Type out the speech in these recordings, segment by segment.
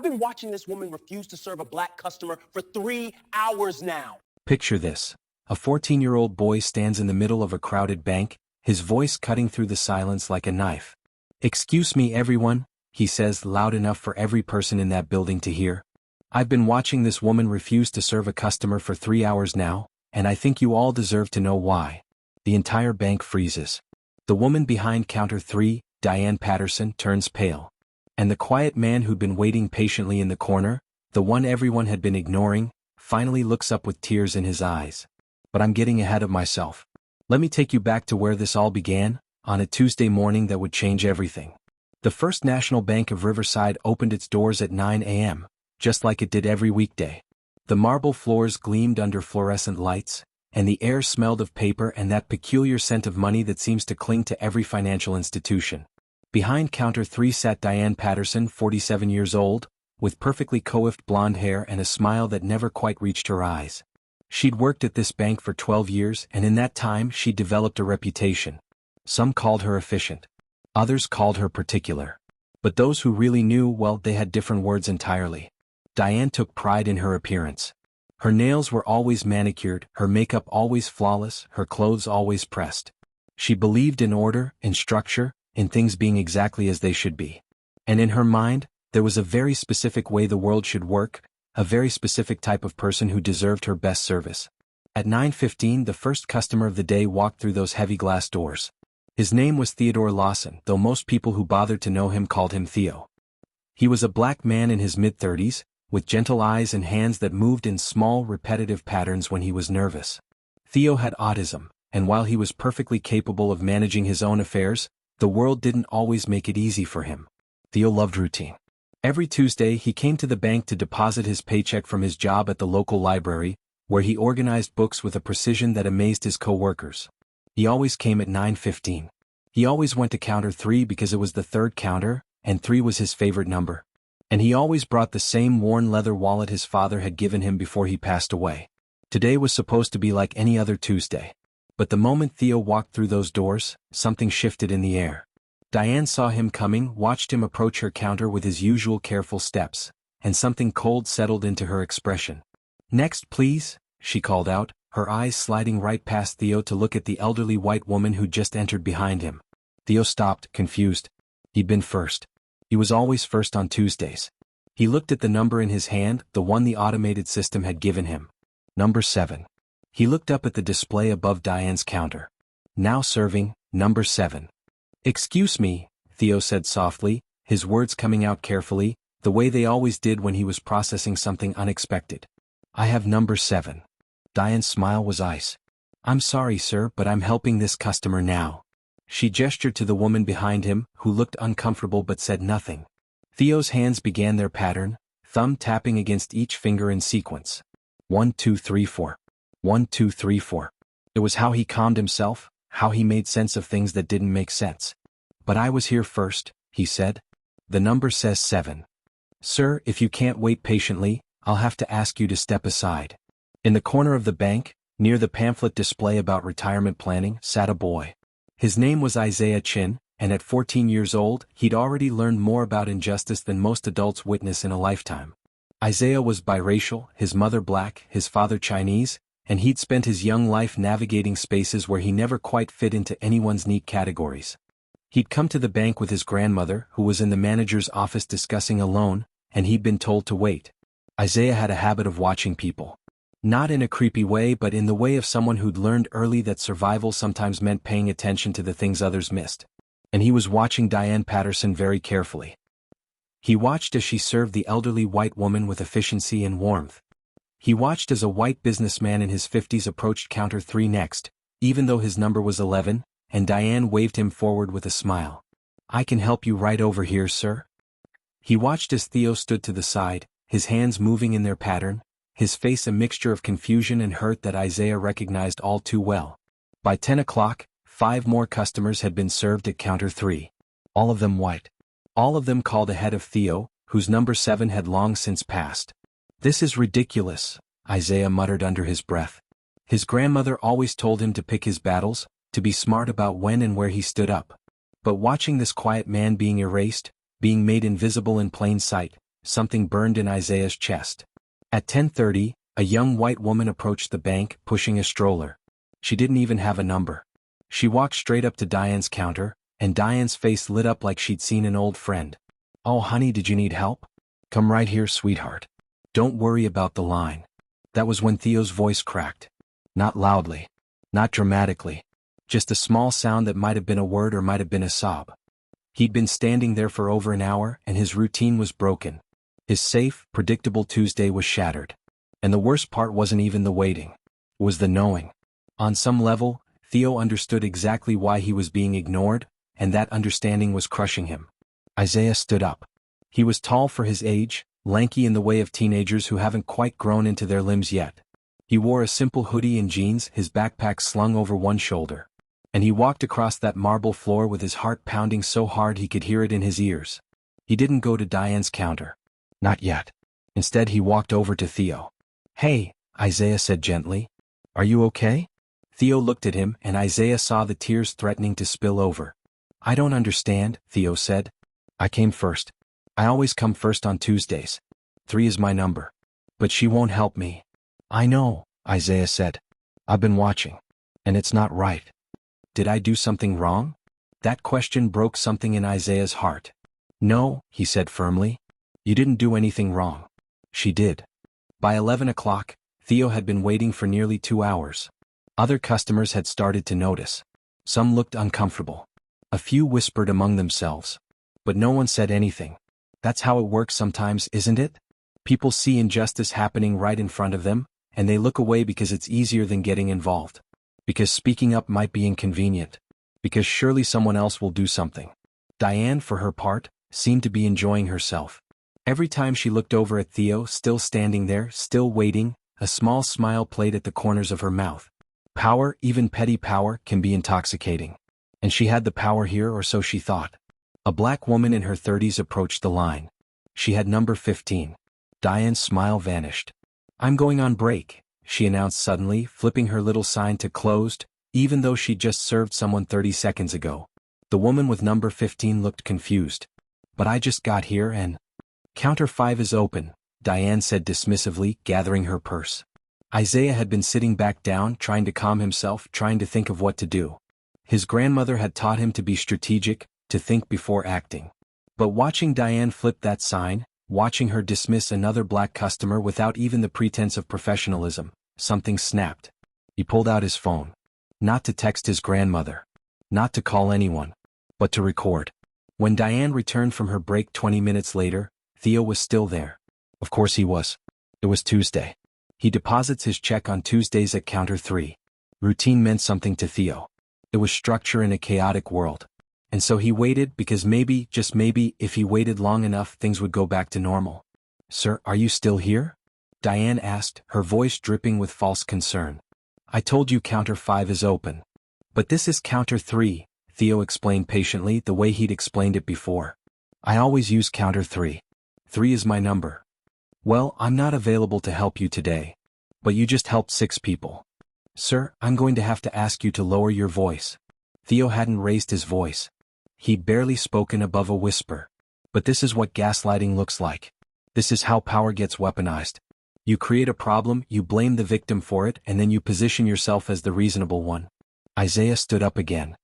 I've been watching this woman refuse to serve a black customer for 3 hours now. Picture this. A 14-year-old boy stands in the middle of a crowded bank, his voice cutting through the silence like a knife. "Excuse me, everyone," he says loud enough for every person in that building to hear. "I've been watching this woman refuse to serve a customer for 3 hours now, and I think you all deserve to know why." The entire bank freezes. The woman behind counter 3, Diane Patterson, turns pale. And the quiet man who'd been waiting patiently in the corner, the one everyone had been ignoring, finally looks up with tears in his eyes. "But I'm getting ahead of myself. Let me take you back to where this all began, on a Tuesday morning that would change everything." The First National Bank of Riverside opened its doors at 9 a.m., just like it did every weekday. The marble floors gleamed under fluorescent lights, and the air smelled of paper and that peculiar scent of money that seems to cling to every financial institution. Behind counter 3 sat Diane Patterson, 47 years old, with perfectly coiffed blonde hair and a smile that never quite reached her eyes. She'd worked at this bank for 12 years, and in that time she'd developed a reputation. Some called her efficient. Others called her particular. But those who really knew, well, they had different words entirely. Diane took pride in her appearance. Her nails were always manicured, her makeup always flawless, her clothes always pressed. She believed in order, in structure, in things being exactly as they should be. And in her mind, there was a very specific way the world should work, a very specific type of person who deserved her best service. At 9:15, the first customer of the day walked through those heavy glass doors. His name was Theodore Lawson, though most people who bothered to know him called him Theo. He was a black man in his mid-30s, with gentle eyes and hands that moved in small, repetitive patterns when he was nervous. Theo had autism, and while he was perfectly capable of managing his own affairs, the world didn't always make it easy for him. Theo loved routine. Every Tuesday he came to the bank to deposit his paycheck from his job at the local library, where he organized books with a precision that amazed his co-workers. He always came at 9:15. He always went to counter 3 because it was the third counter, and 3 was his favorite number. And he always brought the same worn leather wallet his father had given him before he passed away. Today was supposed to be like any other Tuesday. But the moment Theo walked through those doors, something shifted in the air. Diane saw him coming, watched him approach her counter with his usual careful steps, and something cold settled into her expression. "Next, please," she called out, her eyes sliding right past Theo to look at the elderly white woman who just entered behind him. Theo stopped, confused. He'd been first. He was always first on Tuesdays. He looked at the number in his hand, the one the automated system had given him. Number 7. He looked up at the display above Diane's counter. Now serving, number 7. "Excuse me," Theo said softly, his words coming out carefully, the way they always did when he was processing something unexpected. "I have number 7. Diane's smile was ice. "I'm sorry, sir, but I'm helping this customer now." She gestured to the woman behind him, who looked uncomfortable but said nothing. Theo's hands began their pattern, thumb tapping against each finger in sequence. 1, 2, 3, 4. 1, 2, 3, 4. It was how he calmed himself, how he made sense of things that didn't make sense. "But I was here first," he said. "The number says 7. Sir, if you can't wait patiently, I'll have to ask you to step aside." In the corner of the bank, near the pamphlet display about retirement planning, sat a boy. His name was Isaiah Chin, and at 14 years old, he'd already learned more about injustice than most adults witness in a lifetime. Isaiah was biracial, his mother black, his father Chinese, and he'd spent his young life navigating spaces where he never quite fit into anyone's neat categories. He'd come to the bank with his grandmother, who was in the manager's office discussing a loan, and he'd been told to wait. Isaiah had a habit of watching people. Not in a creepy way, but in the way of someone who'd learned early that survival sometimes meant paying attention to the things others missed. And he was watching Diane Patterson very carefully. He watched as she served the elderly white woman with efficiency and warmth. He watched as a white businessman in his 50s approached counter 3 next, even though his number was 11, and Diane waved him forward with a smile. "I can help you right over here, sir." He watched as Theo stood to the side, his hands moving in their pattern, his face a mixture of confusion and hurt that Isaiah recognized all too well. By 10 o'clock, 5 more customers had been served at counter 3. All of them white. All of them called ahead of Theo, whose number 7 had long since passed. "This is ridiculous," Isaiah muttered under his breath. His grandmother always told him to pick his battles, to be smart about when and where he stood up. But watching this quiet man being erased, being made invisible in plain sight, Something burned in Isaiah's chest. At 10:30, a young white woman approached the bank, pushing a stroller. She didn't even have a number. She walked straight up to Diane's counter, and Diane's face lit up like she'd seen an old friend. "Oh honey, did you need help? Come right here, sweetheart. Don't worry about the line." That was when Theo's voice cracked. Not loudly. Not dramatically. Just a small sound that might have been a word or might have been a sob. He'd been standing there for over an hour, and his routine was broken. His safe, predictable Tuesday was shattered. And the worst part wasn't even the waiting. It was the knowing. On some level, Theo understood exactly why he was being ignored, and that understanding was crushing him. Isaiah stood up. He was tall for his age, lanky in the way of teenagers who haven't quite grown into their limbs yet. He wore a simple hoodie and jeans, his backpack slung over one shoulder. And he walked across that marble floor with his heart pounding so hard he could hear it in his ears. He didn't go to Diane's counter. Not yet. Instead he walked over to Theo. "Hey," Isaiah said gently. "Are you okay?" Theo looked at him, and Isaiah saw the tears threatening to spill over. "I don't understand," Theo said. "I came first. I always come first on Tuesdays. 3 is my number. But she won't help me." "I know," Isaiah said. "I've been watching. And it's not right." Did I do something wrong? That question broke something in Isaiah's heart. "No," he said firmly. "You didn't do anything wrong. She did." By 11 o'clock, Theo had been waiting for nearly 2 hours. Other customers had started to notice. Some looked uncomfortable. A few whispered among themselves. But no one said anything. That's how it works sometimes, isn't it? People see injustice happening right in front of them, and they look away because it's easier than getting involved. Because speaking up might be inconvenient. Because surely someone else will do something. Diane, for her part, seemed to be enjoying herself. Every time she looked over at Theo, still standing there, still waiting, a small smile played at the corners of her mouth. Power, even petty power, can be intoxicating. And she had the power here, or so she thought. A black woman in her 30s approached the line. She had number 15. Diane's smile vanished. "I'm going on break," she announced suddenly, flipping her little sign to closed, even though she'd just served someone 30 seconds ago. The woman with number 15 looked confused. "But I just got here and—" "Counter 5 is open," Diane said dismissively, gathering her purse. Isaiah had been sitting back down, trying to calm himself, trying to think of what to do. His grandmother had taught him to be strategic, to think before acting. But watching Diane flip that sign, watching her dismiss another black customer without even the pretense of professionalism, something snapped. He pulled out his phone. Not to text his grandmother. Not to call anyone. But to record. When Diane returned from her break 20 minutes later, Theo was still there. Of course he was. It was Tuesday. He deposits his check on Tuesdays at counter 3. Routine meant something to Theo. It was structure in a chaotic world. And so he waited because maybe, just maybe, if he waited long enough things would go back to normal. "Sir, are you still here?" Diane asked, her voice dripping with false concern. "I told you counter 5 is open." "But this is counter 3, Theo explained patiently the way he'd explained it before. "I always use counter 3. 3 is my number." "Well, I'm not available to help you today. But you just helped 6 people." "Sir, I'm going to have to ask you to lower your voice." Theo hadn't raised his voice. He'd barely spoken above a whisper. But this is what gaslighting looks like. This is how power gets weaponized. You create a problem, you blame the victim for it, and then you position yourself as the reasonable one. Isaiah stood up again.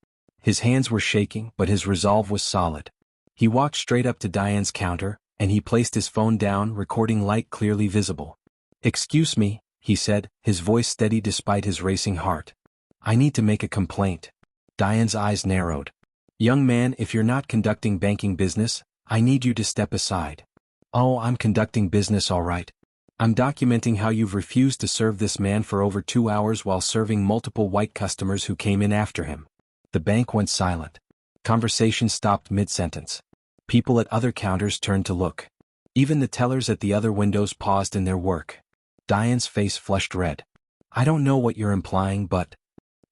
His hands were shaking, but his resolve was solid. He walked straight up to Diane's counter, and he placed his phone down, recording light clearly visible. "Excuse me," he said, his voice steady despite his racing heart. "I need to make a complaint." Diane's eyes narrowed. "Young man, if you're not conducting banking business, I need you to step aside." "Oh, I'm conducting business all right. I'm documenting how you've refused to serve this man for over 2 hours while serving multiple white customers who came in after him." The bank went silent. Conversation stopped mid-sentence. People at other counters turned to look. Even the tellers at the other windows paused in their work. Diane's face flushed red. "I don't know what you're implying, but—"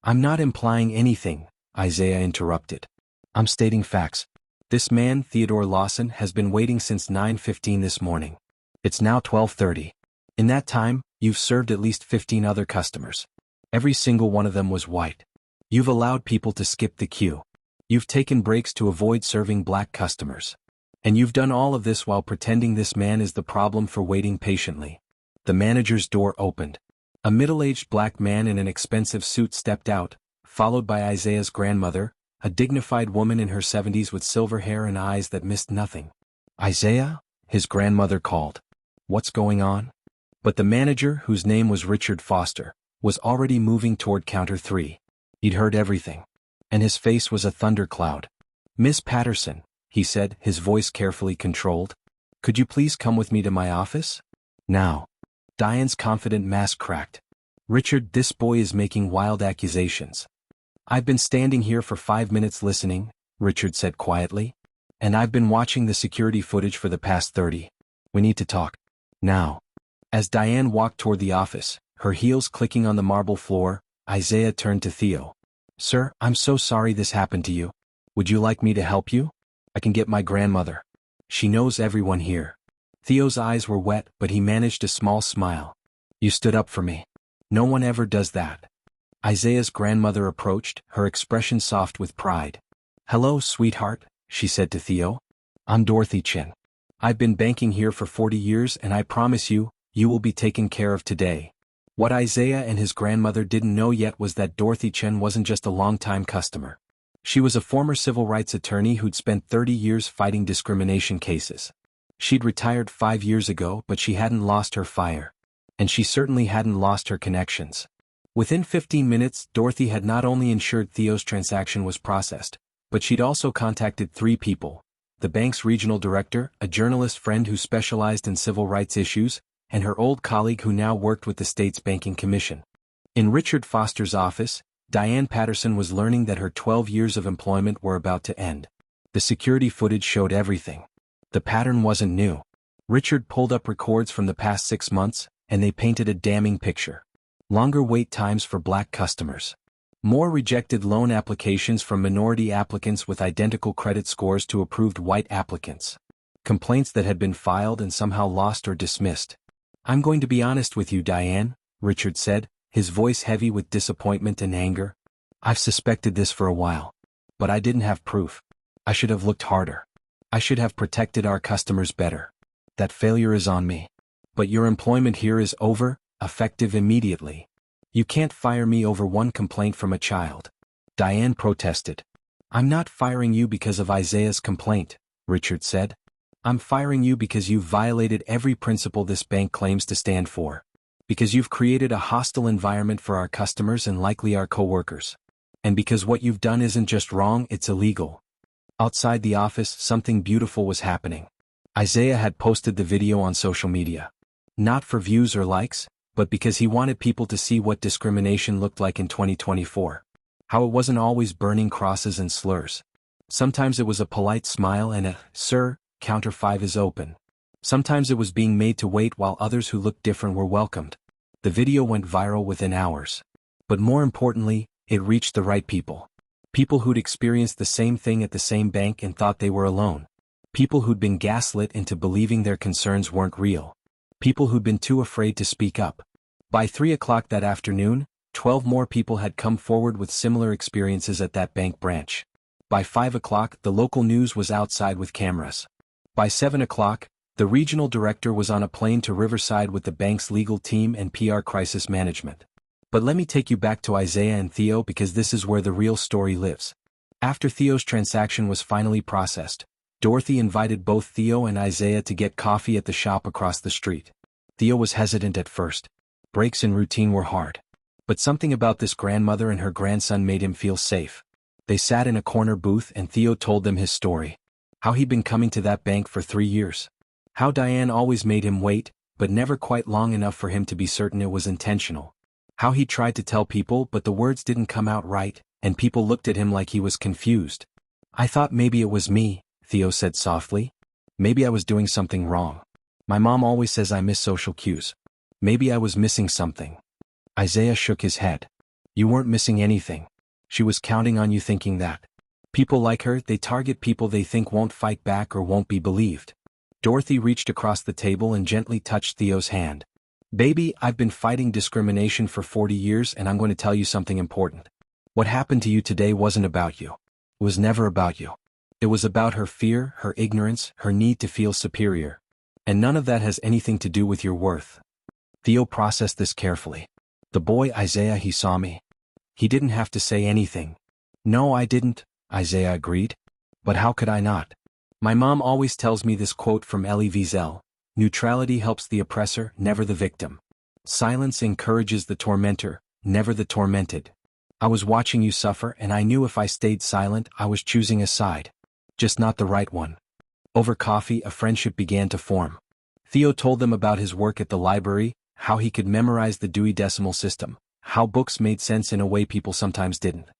"I'm not implying anything," Isaiah interrupted. "I'm stating facts. This man, Theodore Lawson, has been waiting since 9:15 this morning. It's now 12:30. In that time, you've served at least 15 other customers. Every single one of them was white. You've allowed people to skip the queue. You've taken breaks to avoid serving black customers. And you've done all of this while pretending this man is the problem for waiting patiently. The manager's door opened. A middle-aged black man in an expensive suit stepped out, followed by Isaiah's grandmother, a dignified woman in her 70s with silver hair and eyes that missed nothing. "Isaiah?" his grandmother called. "What's going on?" But the manager, whose name was Richard Foster, was already moving toward counter 3. He'd heard everything. And his face was a thundercloud. "Miss Patterson," he said, his voice carefully controlled. "Could you please come with me to my office? Now." Diane's confident mask cracked. "Richard, this boy is making wild accusations." "I've been standing here for 5 minutes listening," Richard said quietly. "And I've been watching the security footage for the past 30. We need to talk. Now." As Diane walked toward the office, her heels clicking on the marble floor, Isaiah turned to Theo. "Sir, I'm so sorry this happened to you. Would you like me to help you? I can get my grandmother. She knows everyone here." Theo's eyes were wet, but he managed a small smile. "You stood up for me. No one ever does that." Isaiah's grandmother approached, her expression soft with pride. "Hello, sweetheart," she said to Theo. "I'm Dorothy Chen. I've been banking here for 40 years and I promise you, you will be taken care of today." What Isaiah and his grandmother didn't know yet was that Dorothy Chen wasn't just a long-time customer. She was a former civil rights attorney who'd spent 30 years fighting discrimination cases. She'd retired 5 years ago, but she hadn't lost her fire. And she certainly hadn't lost her connections. Within 15 minutes, Dorothy had not only ensured Theo's transaction was processed, but she'd also contacted 3 people: the bank's regional director, a journalist friend who specialized in civil rights issues, and her old colleague who now worked with the state's banking commission. In Richard Foster's office, Diane Patterson was learning that her 12 years of employment were about to end. The security footage showed everything. The pattern wasn't new. Richard pulled up records from the past 6 months, and they painted a damning picture. Longer wait times for black customers. More rejected loan applications from minority applicants with identical credit scores to approved white applicants. Complaints that had been filed and somehow lost or dismissed. "I'm going to be honest with you, Diane," Richard said, his voice heavy with disappointment and anger. "I've suspected this for a while. But I didn't have proof. I should have looked harder. I should have protected our customers better. That failure is on me. But your employment here is over, effective immediately. You can't fire me over one complaint from a child." Diane protested. "I'm not firing you because of Isaiah's complaint," Richard said. "I'm firing you because you've violated every principle this bank claims to stand for. Because you've created a hostile environment for our customers and likely our coworkers. And because what you've done isn't just wrong, it's illegal." Outside the office, something beautiful was happening. Isaiah had posted the video on social media. Not for views or likes, but because he wanted people to see what discrimination looked like in 2024. How it wasn't always burning crosses and slurs. Sometimes it was a polite smile and a, "Sir, counter 5 is open." Sometimes it was being made to wait while others who looked different were welcomed. The video went viral within hours. But more importantly, it reached the right people. People who'd experienced the same thing at the same bank and thought they were alone. People who'd been gaslit into believing their concerns weren't real. People who'd been too afraid to speak up. By 3 o'clock that afternoon, 12 more people had come forward with similar experiences at that bank branch. By 5 o'clock, the local news was outside with cameras. By 7 o'clock, the regional director was on a plane to Riverside with the bank's legal team and PR crisis management. But let me take you back to Isaiah and Theo because this is where the real story lives. After Theo's transaction was finally processed, Dorothy invited both Theo and Isaiah to get coffee at the shop across the street. Theo was hesitant at first. Breaks in routine were hard. But something about this grandmother and her grandson made him feel safe. They sat in a corner booth and Theo told them his story. How he'd been coming to that bank for 3 years. How Diane always made him wait, but never quite long enough for him to be certain it was intentional. How he tried to tell people but the words didn't come out right, and people looked at him like he was confused. "I thought maybe it was me," Theo said softly. "Maybe I was doing something wrong. My mom always says I miss social cues. Maybe I was missing something." Isaiah shook his head. "You weren't missing anything. She was counting on you thinking that. People like her, they target people they think won't fight back or won't be believed." Dorothy reached across the table and gently touched Theo's hand. "Baby, I've been fighting discrimination for 40 years and I'm going to tell you something important. What happened to you today wasn't about you. It was never about you. It was about her fear, her ignorance, her need to feel superior. And none of that has anything to do with your worth. Theo processed this carefully. The boy Isaiah, he saw me. He didn't have to say anything. No, I didn't, Isaiah agreed. But how could I not? My mom always tells me this quote from Elie Wiesel: neutrality helps the oppressor, never the victim. Silence encourages the tormentor, never the tormented. I was watching you suffer, and I knew if I stayed silent, I was choosing a side. Just not the right one. Over coffee, a friendship began to form. Theo told them about his work at the library, how he could memorize the Dewey Decimal System, how books made sense in a way people sometimes didn't.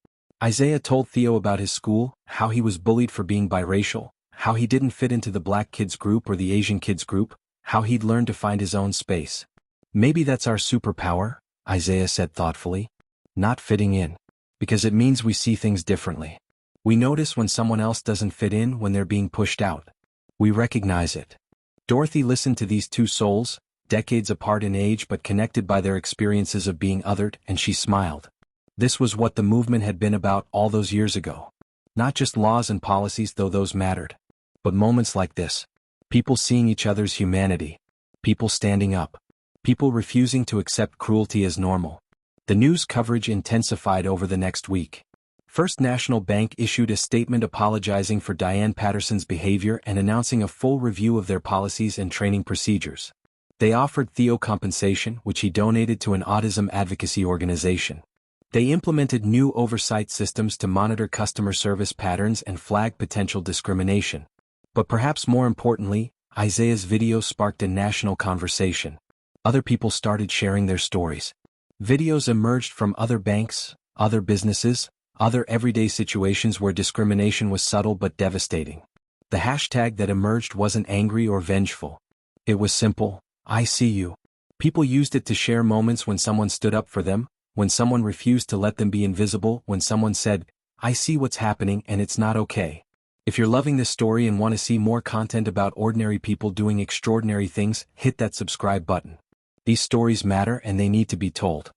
Isaiah told Theo about his school, how he was bullied for being biracial, how he didn't fit into the black kids group or the Asian kids group, how he'd learned to find his own space. Maybe that's our superpower, Isaiah said thoughtfully. Not fitting in. Because it means we see things differently. We notice when someone else doesn't fit in, when they're being pushed out. We recognize it. Dorothy listened to these two souls, decades apart in age but connected by their experiences of being othered, and she smiled. This was what the movement had been about all those years ago. Not just laws and policies, though those mattered. But moments like this. People seeing each other's humanity. People standing up. People refusing to accept cruelty as normal. The news coverage intensified over the next week. First National Bank issued a statement apologizing for Diane Patterson's behavior and announcing a full review of their policies and training procedures. They offered Theo compensation, which he donated to an autism advocacy organization. They implemented new oversight systems to monitor customer service patterns and flag potential discrimination. But perhaps more importantly, Isaiah's video sparked a national conversation. Other people started sharing their stories. Videos emerged from other banks, other businesses, other everyday situations where discrimination was subtle but devastating. The hashtag that emerged wasn't angry or vengeful. It was simple: I see you. People used it to share moments when someone stood up for them, when someone refused to let them be invisible, when someone said, I see what's happening and it's not okay. If you're loving this story and want to see more content about ordinary people doing extraordinary things, hit that subscribe button. These stories matter and they need to be told.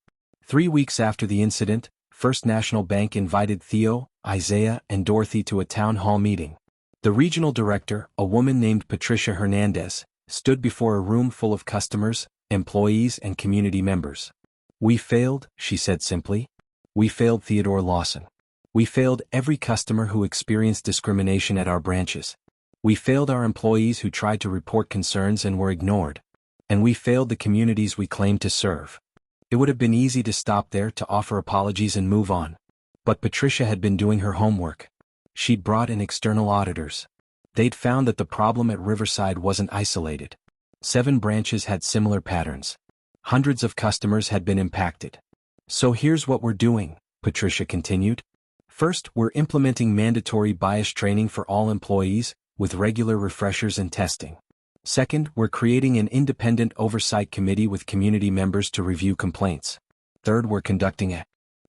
3 weeks after the incident, First National Bank invited Theo, Isaiah, and Dorothy to a town hall meeting. The regional director, a woman named Patricia Hernandez, stood before a room full of customers, employees, and community members. We failed, she said simply. We failed Theodore Lawson. We failed every customer who experienced discrimination at our branches. We failed our employees who tried to report concerns and were ignored. And we failed the communities we claimed to serve. It would have been easy to stop there, to offer apologies and move on. But Patricia had been doing her homework. She'd brought in external auditors. They'd found that the problem at Riverside wasn't isolated. 7 branches had similar patterns. Hundreds of customers had been impacted. So here's what we're doing, Patricia continued. First, we're implementing mandatory bias training for all employees, with regular refreshers and testing. Second, we're creating an independent oversight committee with community members to review complaints. Third, we're conducting a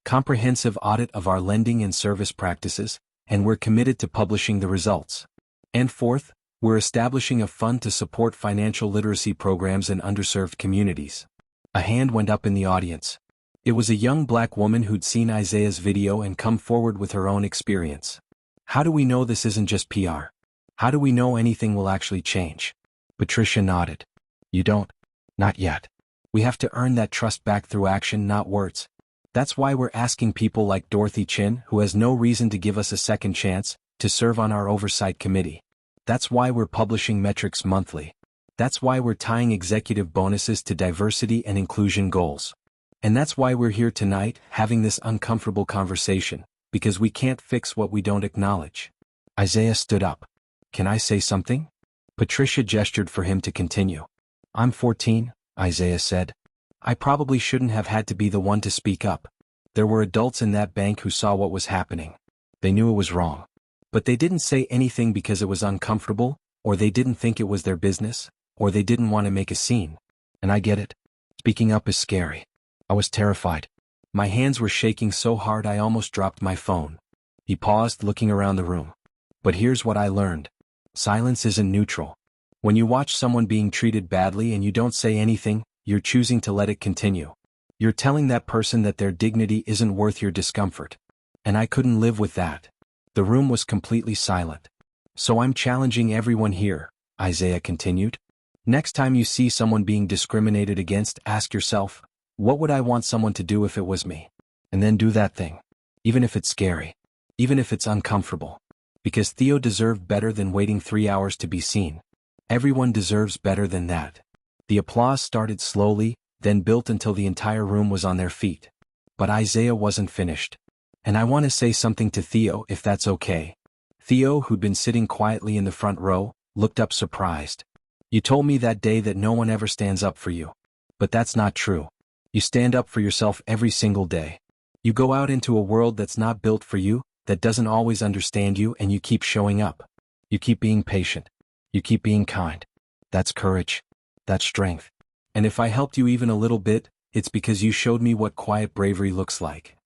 comprehensive audit of our lending and service practices, and we're committed to publishing the results. And fourth, we're establishing a fund to support financial literacy programs in underserved communities. A hand went up in the audience. It was a young black woman who'd seen Isaiah's video and come forward with her own experience. How do we know this isn't just PR? How do we know anything will actually change? Patricia nodded. You don't? Not yet. We have to earn that trust back through action, not words. That's why we're asking people like Dorothy Chin, who has no reason to give us a second chance, to serve on our oversight committee. That's why we're publishing metrics monthly. That's why we're tying executive bonuses to diversity and inclusion goals. And that's why we're here tonight, having this uncomfortable conversation, because we can't fix what we don't acknowledge. Isaiah stood up. Can I say something? Patricia gestured for him to continue. I'm 14, Isaiah said. I probably shouldn't have had to be the one to speak up. There were adults in that bank who saw what was happening. They knew it was wrong. But they didn't say anything because it was uncomfortable, or they didn't think it was their business, or they didn't want to make a scene. And I get it. Speaking up is scary. I was terrified. My hands were shaking so hard I almost dropped my phone. He paused, looking around the room. But here's what I learned. Silence isn't neutral. When you watch someone being treated badly and you don't say anything, you're choosing to let it continue. You're telling that person that their dignity isn't worth your discomfort. And I couldn't live with that. The room was completely silent. So I'm challenging everyone here, Isaiah continued. Next time you see someone being discriminated against, ask yourself, what would I want someone to do if it was me? And then do that thing. Even if it's scary. Even if it's uncomfortable. Because Theo deserved better than waiting 3 hours to be seen. Everyone deserves better than that. The applause started slowly, then built until the entire room was on their feet. But Isaiah wasn't finished. And I want to say something to Theo, if that's okay. Theo, who'd been sitting quietly in the front row, looked up surprised. You told me that day that no one ever stands up for you. But that's not true. You stand up for yourself every single day. You go out into a world that's not built for you, that doesn't always understand you, and you keep showing up. You keep being patient. You keep being kind. That's courage. That's strength. And if I helped you even a little bit, it's because you showed me what quiet bravery looks like.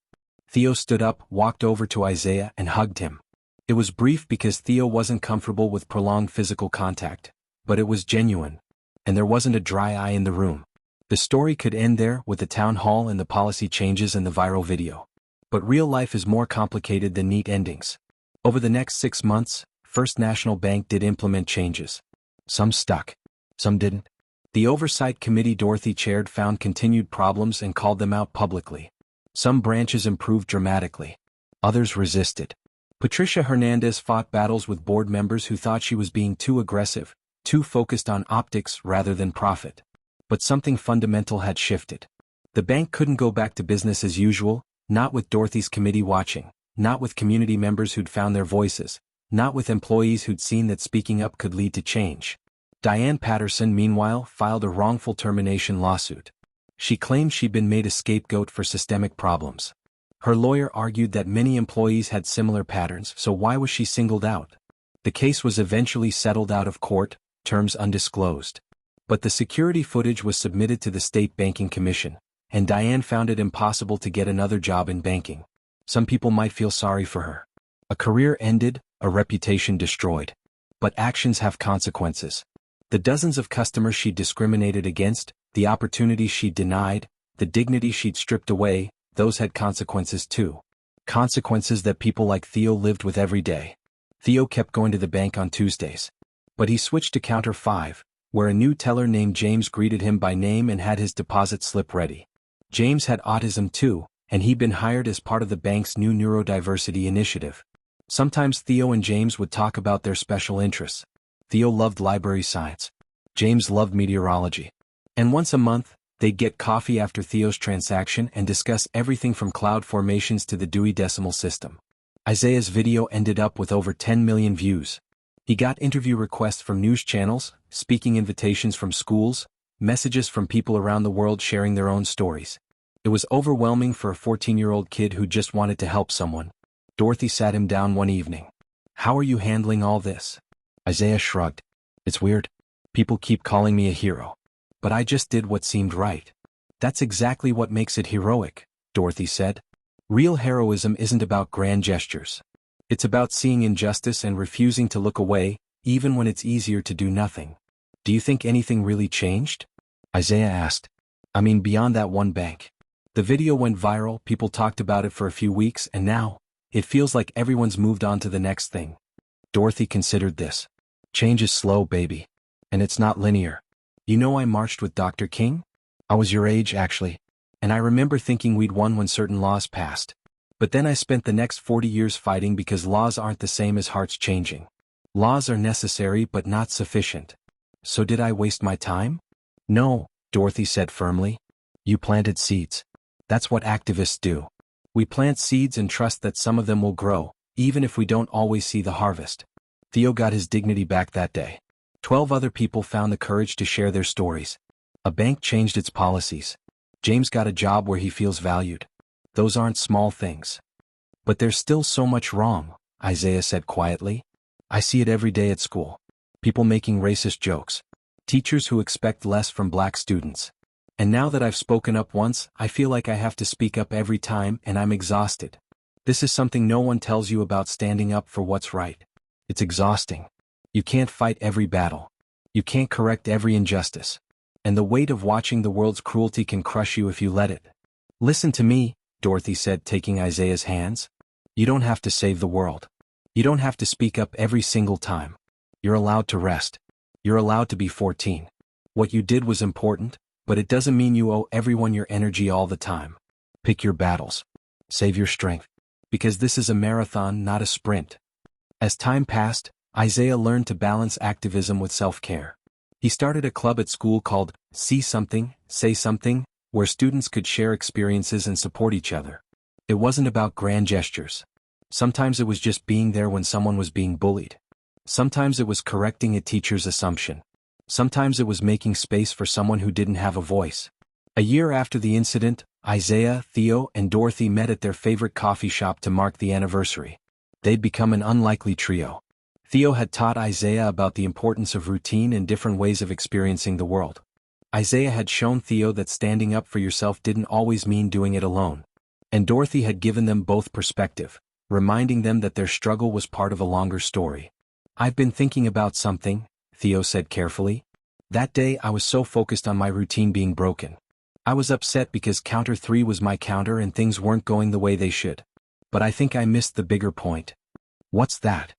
Theo stood up, walked over to Isaiah, and hugged him. It was brief because Theo wasn't comfortable with prolonged physical contact, but it was genuine. And there wasn't a dry eye in the room. The story could end there with the town hall and the policy changes and the viral video. But real life is more complicated than neat endings. Over the next 6 months, First National Bank did implement changes. Some stuck. Some didn't. The oversight committee Dorothy chaired found continued problems and called them out publicly. Some branches improved dramatically. Others resisted. Patricia Hernandez fought battles with board members who thought she was being too aggressive, too focused on optics rather than profit. But something fundamental had shifted. The bank couldn't go back to business as usual, not with Dorothy's committee watching, not with community members who'd found their voices, not with employees who'd seen that speaking up could lead to change. Diane Patterson, meanwhile, filed a wrongful termination lawsuit. She claimed she'd been made a scapegoat for systemic problems. Her lawyer argued that many employees had similar patterns, so why was she singled out? The case was eventually settled out of court, terms undisclosed. But the security footage was submitted to the State Banking Commission, and Diane found it impossible to get another job in banking. Some people might feel sorry for her. A career ended, a reputation destroyed. But actions have consequences. The dozens of customers she'd discriminated against, the opportunities she'd denied, the dignity she'd stripped away, those had consequences too. Consequences that people like Theo lived with every day. Theo kept going to the bank on Tuesdays. But he switched to counter 5, where a new teller named James greeted him by name and had his deposit slip ready. James had autism too, and he'd been hired as part of the bank's new neurodiversity initiative. Sometimes Theo and James would talk about their special interests. Theo loved library science. James loved meteorology. And once a month, they'd get coffee after Theo's transaction and discuss everything from cloud formations to the Dewey Decimal System. Isaiah's video ended up with over 10 million views. He got interview requests from news channels, speaking invitations from schools, messages from people around the world sharing their own stories. It was overwhelming for a 14-year-old kid who just wanted to help someone. Dorothy sat him down one evening. "How are you handling all this?" Isaiah shrugged. "It's weird. People keep calling me a hero. But I just did what seemed right." "That's exactly what makes it heroic," Dorothy said. "Real heroism isn't about grand gestures. It's about seeing injustice and refusing to look away, even when it's easier to do nothing." "Do you think anything really changed?" Isaiah asked. "I mean, beyond that one bank." The video went viral, people talked about it for a few weeks, and now, it feels like everyone's moved on to the next thing. Dorothy considered this. "Change is slow, baby. And it's not linear. You know, I marched with Dr. King? I was your age, actually. And I remember thinking we'd won when certain laws passed. But then I spent the next 40 years fighting because laws aren't the same as hearts changing. Laws are necessary but not sufficient. So did I waste my time? No," Dorothy said firmly. "You planted seeds. That's what activists do. We plant seeds and trust that some of them will grow, even if we don't always see the harvest." Theo got his dignity back that day. 12 other people found the courage to share their stories. A bank changed its policies. James got a job where he feels valued. Those aren't small things. "But there's still so much wrong," Isaiah said quietly. "I see it every day at school. People making racist jokes. Teachers who expect less from black students. And now that I've spoken up once, I feel like I have to speak up every time, and I'm exhausted. This is something no one tells you about standing up for what's right. It's exhausting. You can't fight every battle. You can't correct every injustice. And the weight of watching the world's cruelty can crush you if you let it." "Listen to me," Dorothy said, taking Isaiah's hands. "You don't have to save the world. You don't have to speak up every single time. You're allowed to rest. You're allowed to be 14. What you did was important, but it doesn't mean you owe everyone your energy all the time. Pick your battles. Save your strength. Because this is a marathon, not a sprint. As time passed, Isaiah learned to balance activism with self-care. He started a club at school called See Something, Say Something, where students could share experiences and support each other. It wasn't about grand gestures. Sometimes it was just being there when someone was being bullied. Sometimes it was correcting a teacher's assumption. Sometimes it was making space for someone who didn't have a voice. A year after the incident, Isaiah, Theo, and Dorothy met at their favorite coffee shop to mark the anniversary. They'd become an unlikely trio. Theo had taught Isaiah about the importance of routine and different ways of experiencing the world. Isaiah had shown Theo that standing up for yourself didn't always mean doing it alone. And Dorothy had given them both perspective, reminding them that their struggle was part of a longer story. "I've been thinking about something," Theo said carefully. "That day I was so focused on my routine being broken. I was upset because counter 3 was my counter and things weren't going the way they should. But I think I missed the bigger point." "What's that?"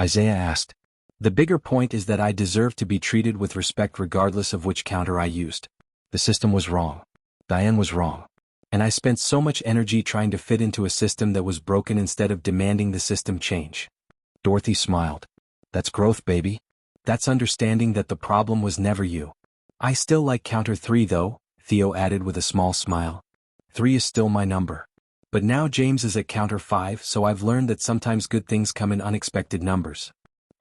Isaiah asked. "The bigger point is that I deserve to be treated with respect regardless of which counter I used. The system was wrong. Diane was wrong. And I spent so much energy trying to fit into a system that was broken instead of demanding the system change." Dorothy smiled. "That's growth, baby. That's understanding that the problem was never you." "I still like counter 3 though," Theo added with a small smile. 3 is still my number. But now James is at counter 5, so I've learned that sometimes good things come in unexpected numbers."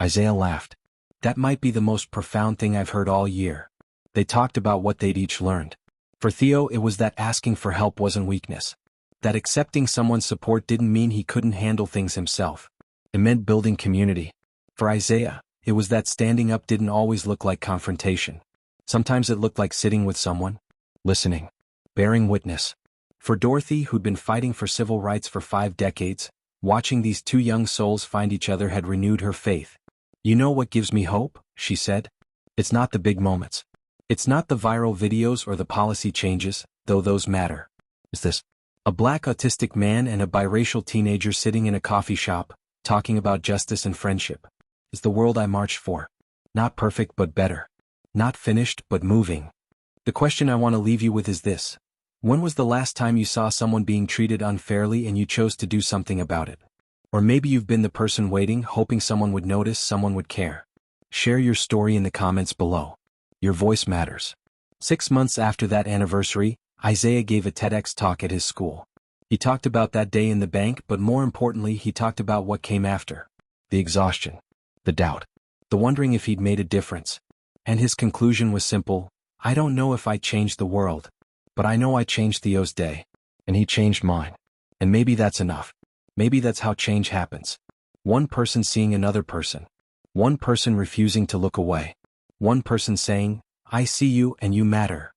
Isaiah laughed. "That might be the most profound thing I've heard all year." They talked about what they'd each learned. For Theo, it was that asking for help wasn't weakness. That accepting someone's support didn't mean he couldn't handle things himself. It meant building community. For Isaiah, it was that standing up didn't always look like confrontation. Sometimes it looked like sitting with someone, listening, bearing witness. For Dorothy, who'd been fighting for civil rights for 5 decades, watching these two young souls find each other had renewed her faith. "You know what gives me hope?" she said. "It's not the big moments. It's not the viral videos or the policy changes, though those matter. It's this. A black autistic man and a biracial teenager sitting in a coffee shop, talking about justice and friendship. It's the world I marched for. Not perfect but better. Not finished but moving." The question I want to leave you with is this. When was the last time you saw someone being treated unfairly and you chose to do something about it? Or maybe you've been the person waiting, hoping someone would notice, someone would care. Share your story in the comments below. Your voice matters. 6 months after that anniversary, Isaiah gave a TEDx talk at his school. He talked about that day in the bank, but more importantly, he talked about what came after. The exhaustion. The doubt. The wondering if he'd made a difference. And his conclusion was simple. "I don't know if I changed the world. But I know I changed Theo's day. And he changed mine. And maybe that's enough. Maybe that's how change happens. One person seeing another person. One person refusing to look away. One person saying, 'I see you and you matter.'"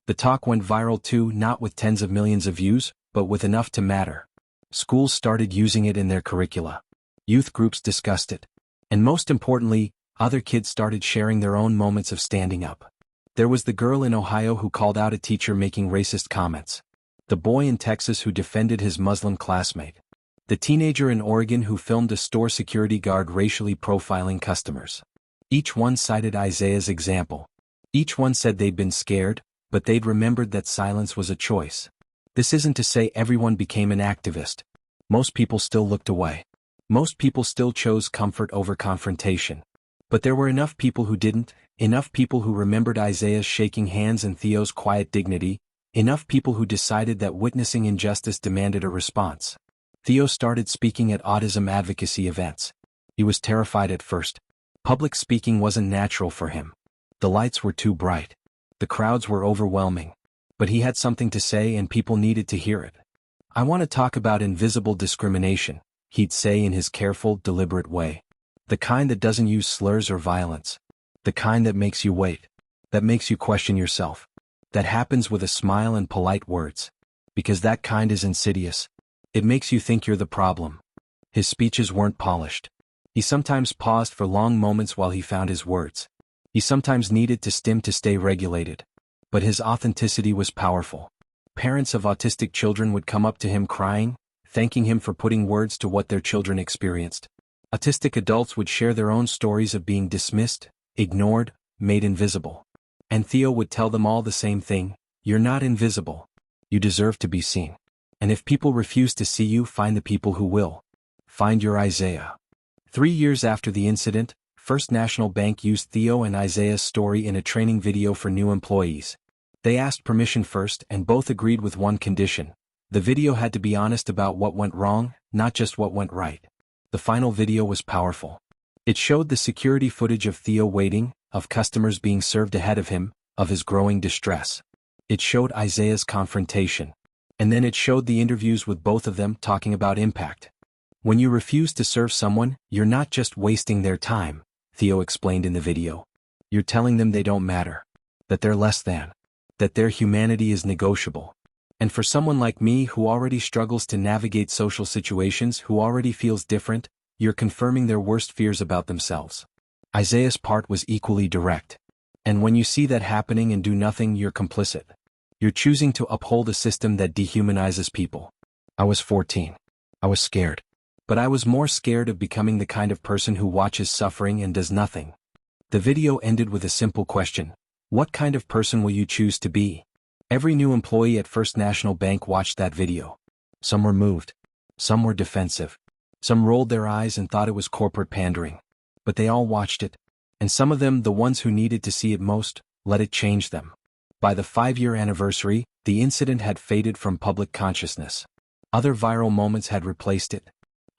The talk went viral too, not with tens of millions of views, but with enough to matter. Schools started using it in their curricula. Youth groups discussed it. And most importantly, other kids started sharing their own moments of standing up. There was the girl in Ohio who called out a teacher making racist comments. The boy in Texas who defended his Muslim classmate. The teenager in Oregon who filmed a store security guard racially profiling customers. Each one cited Isaiah's example. Each one said they'd been scared, but they'd remembered that silence was a choice. This isn't to say everyone became an activist. Most people still looked away. Most people still chose comfort over confrontation. But there were enough people who didn't, enough people who remembered Isaiah's shaking hands and Theo's quiet dignity, enough people who decided that witnessing injustice demanded a response. Theo started speaking at autism advocacy events. He was terrified at first. Public speaking wasn't natural for him. The lights were too bright. The crowds were overwhelming. But he had something to say and people needed to hear it. "I want to talk about invisible discrimination," he'd say in his careful, deliberate way. "The kind that doesn't use slurs or violence. The kind that makes you wait. That makes you question yourself. That happens with a smile and polite words. Because that kind is insidious. It makes you think you're the problem." His speeches weren't polished. He sometimes paused for long moments while he found his words. He sometimes needed to stim to stay regulated. But his authenticity was powerful. Parents of autistic children would come up to him crying, thanking him for putting words to what their children experienced. Autistic adults would share their own stories of being dismissed, ignored, made invisible. And Theo would tell them all the same thing: you're not invisible. You deserve to be seen. And if people refuse to see you, find the people who will. Find your Isaiah. 3 years after the incident, First National Bank used Theo and Isaiah's story in a training video for new employees. They asked permission first and both agreed with one condition: the video had to be honest about what went wrong, not just what went right. The final video was powerful. It showed the security footage of Theo waiting, of customers being served ahead of him, of his growing distress. It showed Isaiah's confrontation. And then it showed the interviews with both of them talking about impact. When you refuse to serve someone, you're not just wasting their time, Theo explained in the video. You're telling them they don't matter. That they're less than. That their humanity is negotiable. And for someone like me who already struggles to navigate social situations, who already feels different, you're confirming their worst fears about themselves. Isaiah's part was equally direct. And when you see that happening and do nothing, you're complicit. You're choosing to uphold a system that dehumanizes people. I was 14. I was scared. But I was more scared of becoming the kind of person who watches suffering and does nothing. The video ended with a simple question: what kind of person will you choose to be? Every new employee at First National Bank watched that video. Some were moved. Some were defensive. Some rolled their eyes and thought it was corporate pandering. But they all watched it. And some of them, the ones who needed to see it most, let it change them. By the 5-year anniversary, the incident had faded from public consciousness. Other viral moments had replaced it.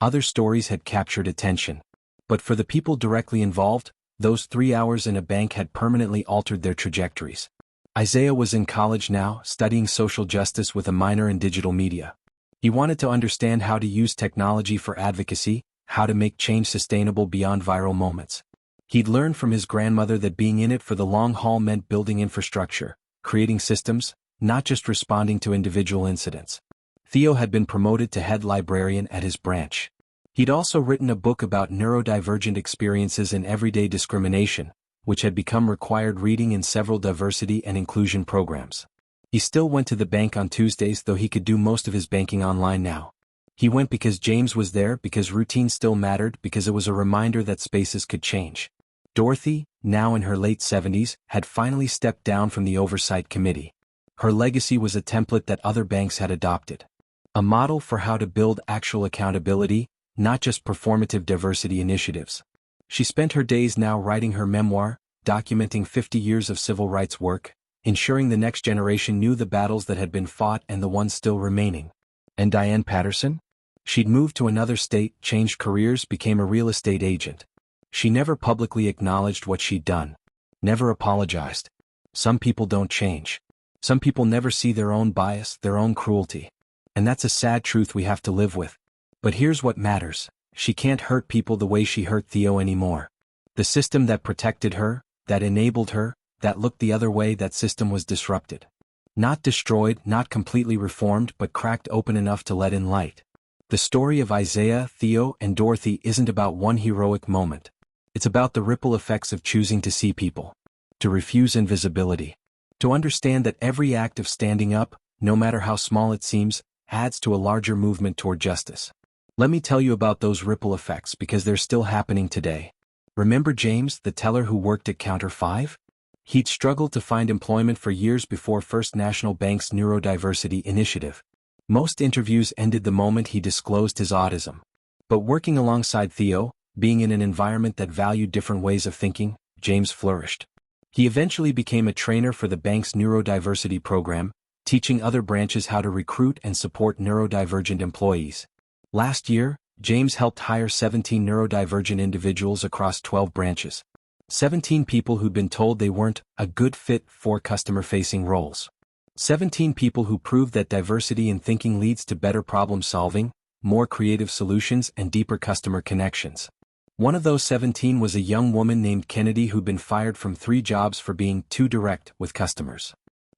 Other stories had captured attention. But for the people directly involved, those 3 hours in a bank had permanently altered their trajectories. Isaiah was in college now, studying social justice with a minor in digital media. He wanted to understand how to use technology for advocacy, how to make change sustainable beyond viral moments. He'd learned from his grandmother that being in it for the long haul meant building infrastructure, creating systems, not just responding to individual incidents. Theo had been promoted to head librarian at his branch. He'd also written a book about neurodivergent experiences and everyday discrimination, which had become required reading in several diversity and inclusion programs. He still went to the bank on Tuesdays, though he could do most of his banking online now. He went because James was there, because routine still mattered, because it was a reminder that spaces could change. Dorothy, now in her late 70s, had finally stepped down from the oversight committee. Her legacy was a template that other banks had adopted. A model for how to build actual accountability, not just performative diversity initiatives. She spent her days now writing her memoir, documenting 50 years of civil rights work, ensuring the next generation knew the battles that had been fought and the ones still remaining. And Diane Patterson? She'd moved to another state, changed careers, became a real estate agent. She never publicly acknowledged what she'd done. Never apologized. Some people don't change. Some people never see their own bias, their own cruelty. And that's a sad truth we have to live with. But here's what matters. She can't hurt people the way she hurt Theo anymore. The system that protected her, that enabled her, that looked the other way, that system was disrupted. Not destroyed, not completely reformed, but cracked open enough to let in light. The story of Isaiah, Theo, and Dorothy isn't about one heroic moment. It's about the ripple effects of choosing to see people. To refuse invisibility. To understand that every act of standing up, no matter how small it seems, adds to a larger movement toward justice. Let me tell you about those ripple effects because they're still happening today. Remember James, the teller who worked at Counter 5? He'd struggled to find employment for years before First National Bank's neurodiversity initiative. Most interviews ended the moment he disclosed his autism. But working alongside Theo, being in an environment that valued different ways of thinking, James flourished. He eventually became a trainer for the bank's neurodiversity program, teaching other branches how to recruit and support neurodivergent employees. Last year, James helped hire 17 neurodivergent individuals across 12 branches. 17 people who'd been told they weren't a good fit for customer-facing roles. 17 people who proved that diversity in thinking leads to better problem-solving, more creative solutions, and deeper customer connections. One of those 17 was a young woman named Kennedy who'd been fired from 3 jobs for being too direct with customers.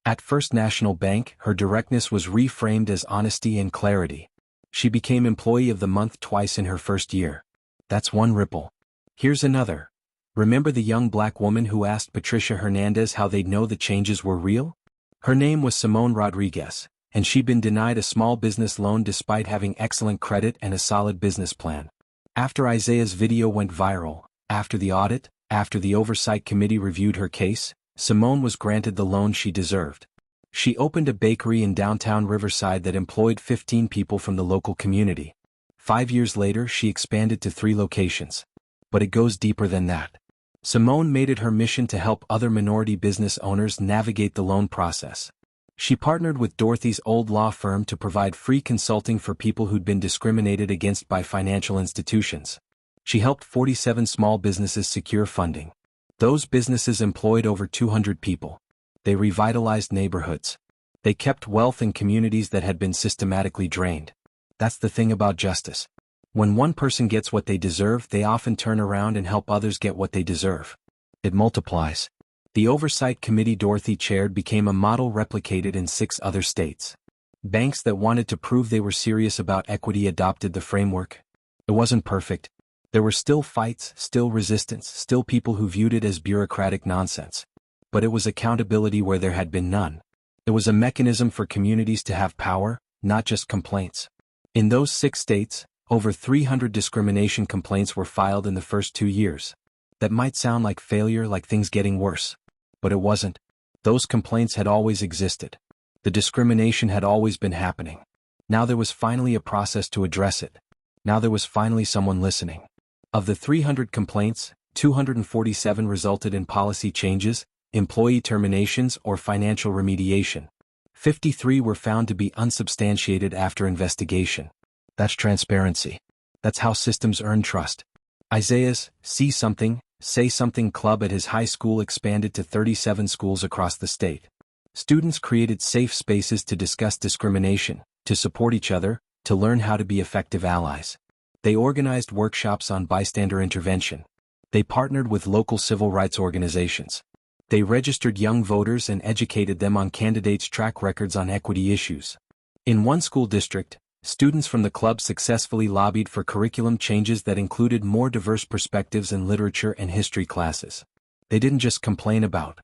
At First National Bank, her directness was reframed as honesty and clarity. She became Employee of the Month twice in her first year. That's one ripple. Here's another. Remember the young black woman who asked Patricia Hernandez how they'd know the changes were real? Her name was Simone Rodriguez, and she'd been denied a small business loan despite having excellent credit and a solid business plan. After Isaiah's video went viral, after the audit, after the oversight committee reviewed her case, Simone was granted the loan she deserved. She opened a bakery in downtown Riverside that employed 15 people from the local community. 5 years later, she expanded to 3 locations. But it goes deeper than that. Simone made it her mission to help other minority business owners navigate the loan process. She partnered with Dorothy's old law firm to provide free consulting for people who'd been discriminated against by financial institutions. She helped 47 small businesses secure funding. Those businesses employed over 200 people. They revitalized neighborhoods. They kept wealth in communities that had been systematically drained. That's the thing about justice. When one person gets what they deserve, they often turn around and help others get what they deserve. It multiplies. The oversight committee Dorothy chaired became a model replicated in 6 other states. Banks that wanted to prove they were serious about equity adopted the framework. It wasn't perfect. There were still fights, still resistance, still people who viewed it as bureaucratic nonsense. But it was accountability where there had been none. It was a mechanism for communities to have power, not just complaints. In those 6 states, over 300 discrimination complaints were filed in the first 2 years. That might sound like failure, like things getting worse. But it wasn't. Those complaints had always existed. The discrimination had always been happening. Now there was finally a process to address it. Now there was finally someone listening. Of the 300 complaints, 247 resulted in policy changes, employee terminations, or financial remediation. 53 were found to be unsubstantiated after investigation. That's transparency. That's how systems earn trust. Isaiah's See Something, Say Something club at his high school expanded to 37 schools across the state. Students created safe spaces to discuss discrimination, to support each other, to learn how to be effective allies. They organized workshops on bystander intervention. They partnered with local civil rights organizations. They registered young voters and educated them on candidates' track records on equity issues. In one school district, students from the club successfully lobbied for curriculum changes that included more diverse perspectives in literature and history classes. They didn't just complain about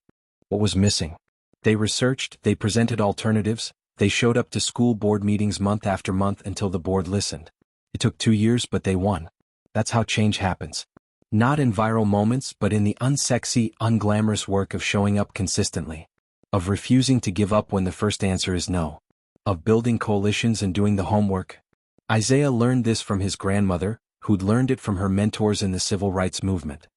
what was missing. They researched, they presented alternatives, they showed up to school board meetings month after month until the board listened. It took 2 years, but they won. That's how change happens. Not in viral moments, but in the unsexy, unglamorous work of showing up consistently. Of refusing to give up when the first answer is no. Of building coalitions and doing the homework. Isaiah learned this from his grandmother, who'd learned it from her mentors in the civil rights movement.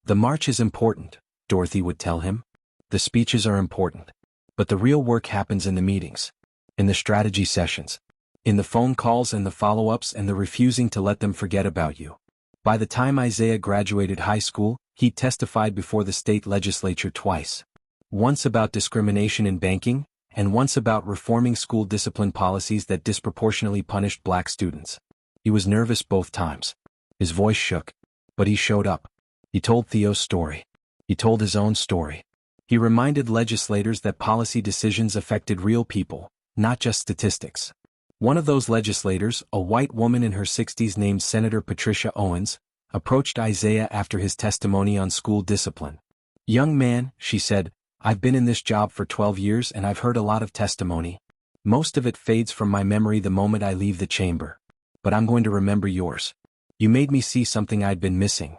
The march is important, Dorothy would tell him. The speeches are important. But the real work happens in the meetings. In the strategy sessions. In the phone calls and the follow-ups and the refusing to let them forget about you. By the time Isaiah graduated high school, he testified before the state legislature twice. Once about discrimination in banking, and once about reforming school discipline policies that disproportionately punished black students. He was nervous both times. His voice shook. But he showed up. He told Theo's story. He told his own story. He reminded legislators that policy decisions affected real people, not just statistics. One of those legislators, a white woman in her 60s named Senator Patricia Owens, approached Isaiah after his testimony on school discipline. "Young man," she said, "I've been in this job for 12 years and I've heard a lot of testimony. Most of it fades from my memory the moment I leave the chamber. But I'm going to remember yours. You made me see something I'd been missing."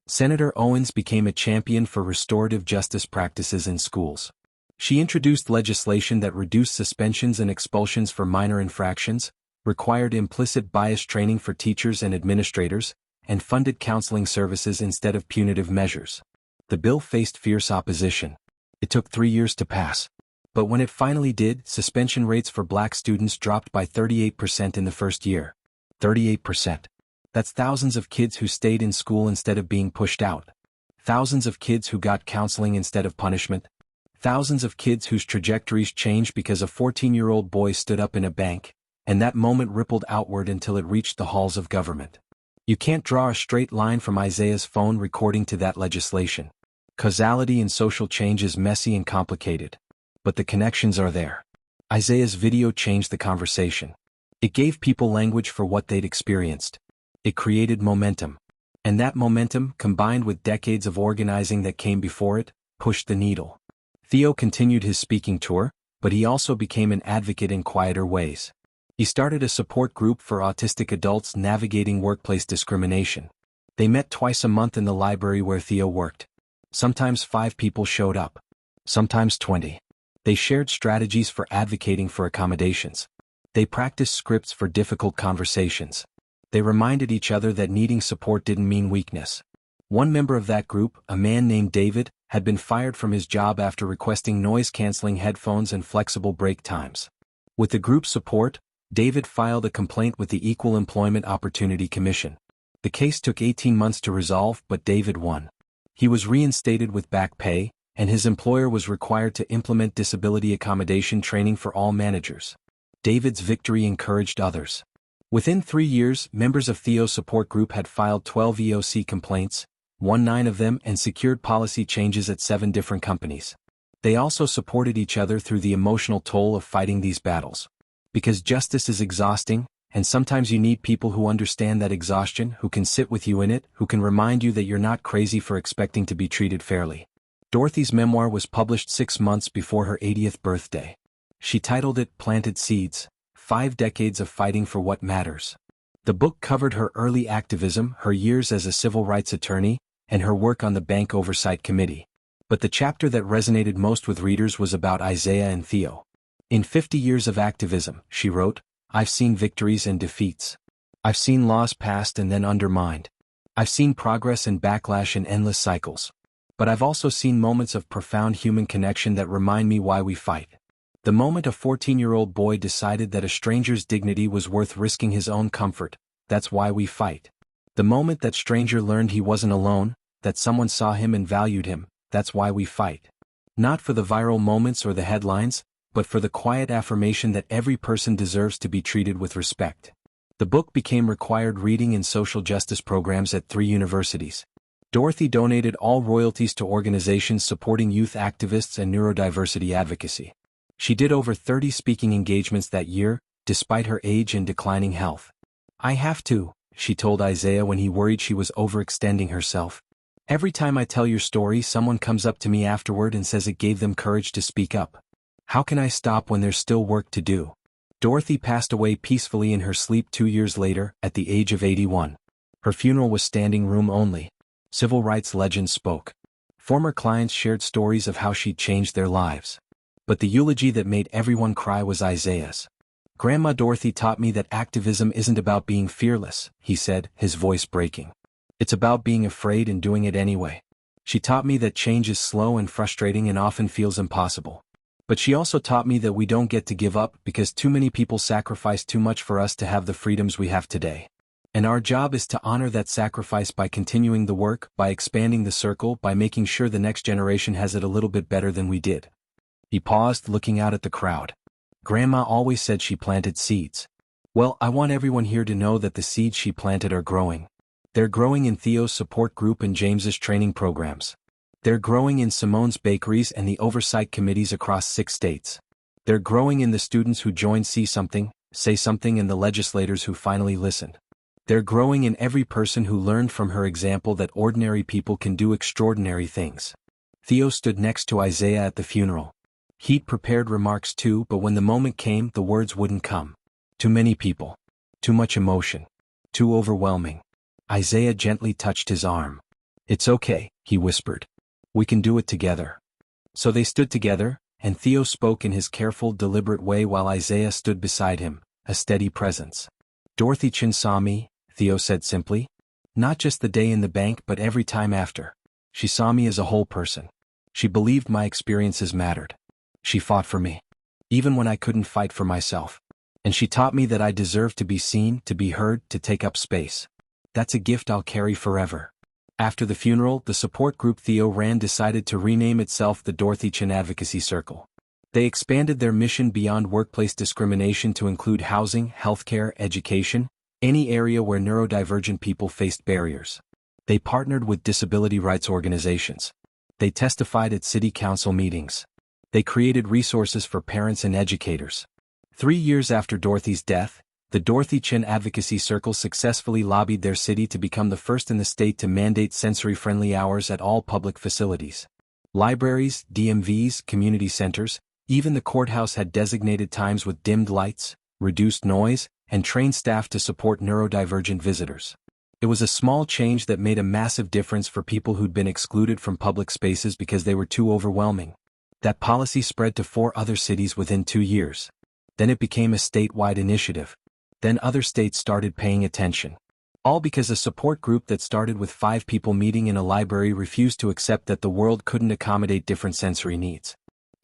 Senator Owens became a champion for restorative justice practices in schools. She introduced legislation that reduced suspensions and expulsions for minor infractions, required implicit bias training for teachers and administrators, and funded counseling services instead of punitive measures. The bill faced fierce opposition. It took 3 years to pass. But when it finally did, suspension rates for black students dropped by 38% in the first year. 38%. That's thousands of kids who stayed in school instead of being pushed out. Thousands of kids who got counseling instead of punishment. Thousands of kids whose trajectories changed because a 14-year-old boy stood up in a bank, and that moment rippled outward until it reached the halls of government. You can't draw a straight line from Isaiah's phone recording to that legislation. Causality in social change is messy and complicated. But the connections are there. Isaiah's video changed the conversation. It gave people language for what they'd experienced. It created momentum. And that momentum, combined with decades of organizing that came before it, pushed the needle. Theo continued his speaking tour, but he also became an advocate in quieter ways. He started a support group for autistic adults navigating workplace discrimination. They met twice a month in the library where Theo worked. Sometimes 5 people showed up. Sometimes 20. They shared strategies for advocating for accommodations. They practiced scripts for difficult conversations. They reminded each other that needing support didn't mean weakness. One member of that group, a man named David, had been fired from his job after requesting noise-canceling headphones and flexible break times. With the group's support, David filed a complaint with the Equal Employment Opportunity Commission. The case took 18 months to resolve, but David won. He was reinstated with back pay, and his employer was required to implement disability accommodation training for all managers. David's victory encouraged others. Within 3 years, members of Theo's support group had filed 12 EOC complaints, won 9 of them, and secured policy changes at 7 different companies. They also supported each other through the emotional toll of fighting these battles. Because justice is exhausting, and sometimes you need people who understand that exhaustion, who can sit with you in it, who can remind you that you're not crazy for expecting to be treated fairly. Dorothy's memoir was published 6 months before her 80th birthday. She titled it Planted Seeds: 5 Decades of Fighting for What Matters. The book covered her early activism, her years as a civil rights attorney, and her work on the Bank Oversight Committee. But the chapter that resonated most with readers was about Isaiah and Theo. In 50 years of activism, she wrote, I've seen victories and defeats. I've seen laws passed and then undermined. I've seen progress and backlash in endless cycles. But I've also seen moments of profound human connection that remind me why we fight. The moment a 14-year-old boy decided that a stranger's dignity was worth risking his own comfort, that's why we fight. The moment that stranger learned he wasn't alone, that someone saw him and valued him, that's why we fight. Not for the viral moments or the headlines, but for the quiet affirmation that every person deserves to be treated with respect. The book became required reading in social justice programs at 3 universities. Dorothy donated all royalties to organizations supporting youth activists and neurodiversity advocacy. She did over 30 speaking engagements that year, despite her age and declining health. I have to, she told Isaiah when he worried she was overextending herself. Every time I tell your story, someone comes up to me afterward and says it gave them courage to speak up. How can I stop when there's still work to do? Dorothy passed away peacefully in her sleep 2 years later, at the age of 81. Her funeral was standing room only. Civil rights legends spoke. Former clients shared stories of how she'd changed their lives. But the eulogy that made everyone cry was Isaiah's. Grandma Dorothy taught me that activism isn't about being fearless, he said, his voice breaking. It's about being afraid and doing it anyway. She taught me that change is slow and frustrating and often feels impossible. But she also taught me that we don't get to give up because too many people sacrifice too much for us to have the freedoms we have today. And our job is to honor that sacrifice by continuing the work, by expanding the circle, by making sure the next generation has it a little bit better than we did. He paused, looking out at the crowd. Grandma always said she planted seeds. Well, I want everyone here to know that the seeds she planted are growing. They're growing in Theo's support group and James's training programs. They're growing in Simone's bakeries and the oversight committees across 6 states. They're growing in the students who joined See Something, Say Something, and the legislators who finally listened. They're growing in every person who learned from her example that ordinary people can do extraordinary things. Theo stood next to Isaiah at the funeral. He'd prepared remarks too, but when the moment came, the words wouldn't come. Too many people. Too much emotion. Too overwhelming. Isaiah gently touched his arm. It's okay, he whispered. We can do it together. So they stood together, and Theo spoke in his careful, deliberate way while Isaiah stood beside him, a steady presence. Dorothy Chin saw me, Theo said simply. Not just the day in the bank, but every time after. She saw me as a whole person. She believed my experiences mattered. She fought for me. Even when I couldn't fight for myself. And she taught me that I deserved to be seen, to be heard, to take up space. That's a gift I'll carry forever. After the funeral, the support group Theo ran decided to rename itself the Dorothy Chin Advocacy Circle. They expanded their mission beyond workplace discrimination to include housing, healthcare, education, any area where neurodivergent people faced barriers. They partnered with disability rights organizations. They testified at city council meetings. They created resources for parents and educators. 3 years after Dorothy's death, the Dorothy Chin Advocacy Circle successfully lobbied their city to become the first in the state to mandate sensory-friendly hours at all public facilities. Libraries, DMVs, community centers, even the courthouse had designated times with dimmed lights, reduced noise, and trained staff to support neurodivergent visitors. It was a small change that made a massive difference for people who'd been excluded from public spaces because they were too overwhelming. That policy spread to 4 other cities within 2 years. Then it became a statewide initiative. Then other states started paying attention. All because a support group that started with 5 people meeting in a library refused to accept that the world couldn't accommodate different sensory needs.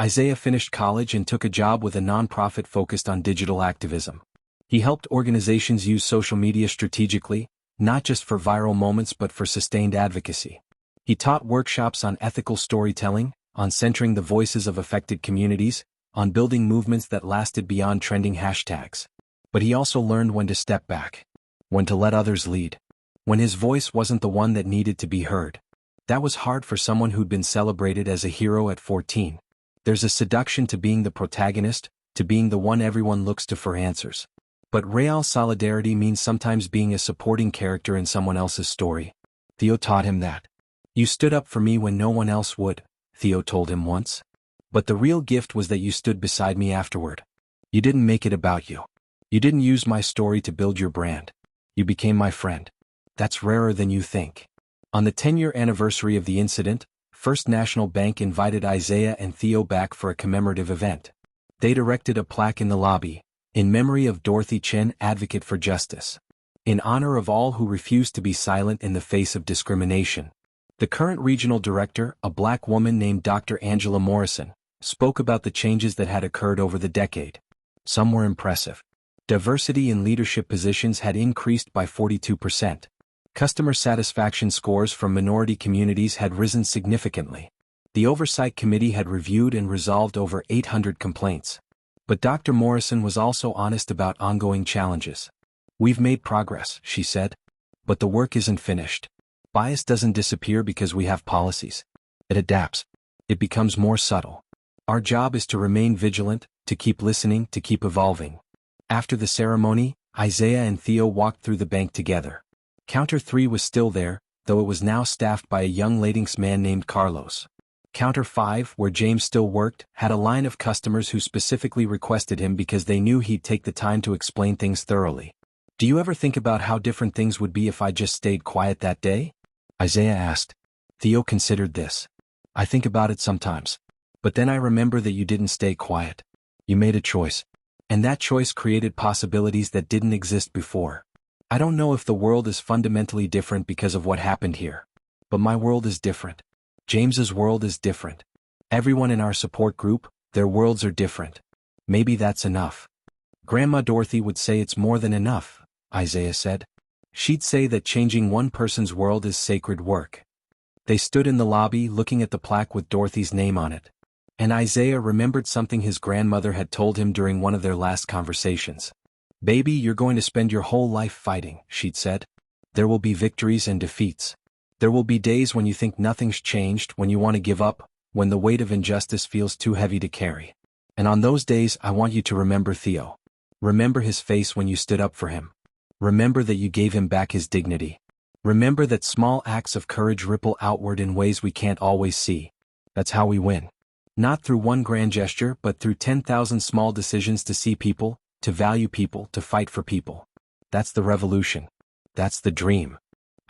Isaiah finished college and took a job with a nonprofit focused on digital activism. He helped organizations use social media strategically, not just for viral moments but for sustained advocacy. He taught workshops on ethical storytelling, on centering the voices of affected communities, on building movements that lasted beyond trending hashtags. But he also learned when to step back, when to let others lead, when his voice wasn't the one that needed to be heard. That was hard for someone who'd been celebrated as a hero at 14. There's a seduction to being the protagonist, to being the one everyone looks to for answers. But real solidarity means sometimes being a supporting character in someone else's story. Theo taught him that. "You stood up for me when no one else would," Theo told him once. "But the real gift was that you stood beside me afterward. You didn't make it about you. You didn't use my story to build your brand. You became my friend. That's rarer than you think." On the 10-year anniversary of the incident, First National Bank invited Isaiah and Theo back for a commemorative event. They'd erected a plaque in the lobby, in memory of Dorothy Chen, advocate for justice. In honor of all who refused to be silent in the face of discrimination. The current regional director, a black woman named Dr. Angela Morrison, spoke about the changes that had occurred over the decade. Some were impressive. Diversity in leadership positions had increased by 42%. Customer satisfaction scores from minority communities had risen significantly. The Oversight Committee had reviewed and resolved over 800 complaints. But Dr. Morrison was also honest about ongoing challenges. "We've made progress," she said. "But the work isn't finished. Bias doesn't disappear because we have policies. It adapts. It becomes more subtle. Our job is to remain vigilant, to keep listening, to keep evolving." After the ceremony, Isaiah and Theo walked through the bank together. Counter 3 was still there, though it was now staffed by a young Latinx man named Carlos. Counter 5, where James still worked, had a line of customers who specifically requested him because they knew he'd take the time to explain things thoroughly. "Do you ever think about how different things would be if I just stayed quiet that day?" Isaiah asked. Theo considered this. "I think about it sometimes. But then I remember that you didn't stay quiet. You made a choice. And that choice created possibilities that didn't exist before. I don't know if the world is fundamentally different because of what happened here. But my world is different. James's world is different. Everyone in our support group, their worlds are different. Maybe that's enough." "Grandma Dorothy would say it's more than enough," Isaiah said. "She'd say that changing one person's world is sacred work." They stood in the lobby looking at the plaque with Dorothy's name on it. And Isaiah remembered something his grandmother had told him during one of their last conversations. "Baby, you're going to spend your whole life fighting," she'd said. "There will be victories and defeats. There will be days when you think nothing's changed, when you want to give up, when the weight of injustice feels too heavy to carry. And on those days I want you to remember Theo. Remember his face when you stood up for him. Remember that you gave him back his dignity. Remember that small acts of courage ripple outward in ways we can't always see. That's how we win. Not through one grand gesture but through 10,000 small decisions to see people, to value people, to fight for people. That's the revolution. That's the dream."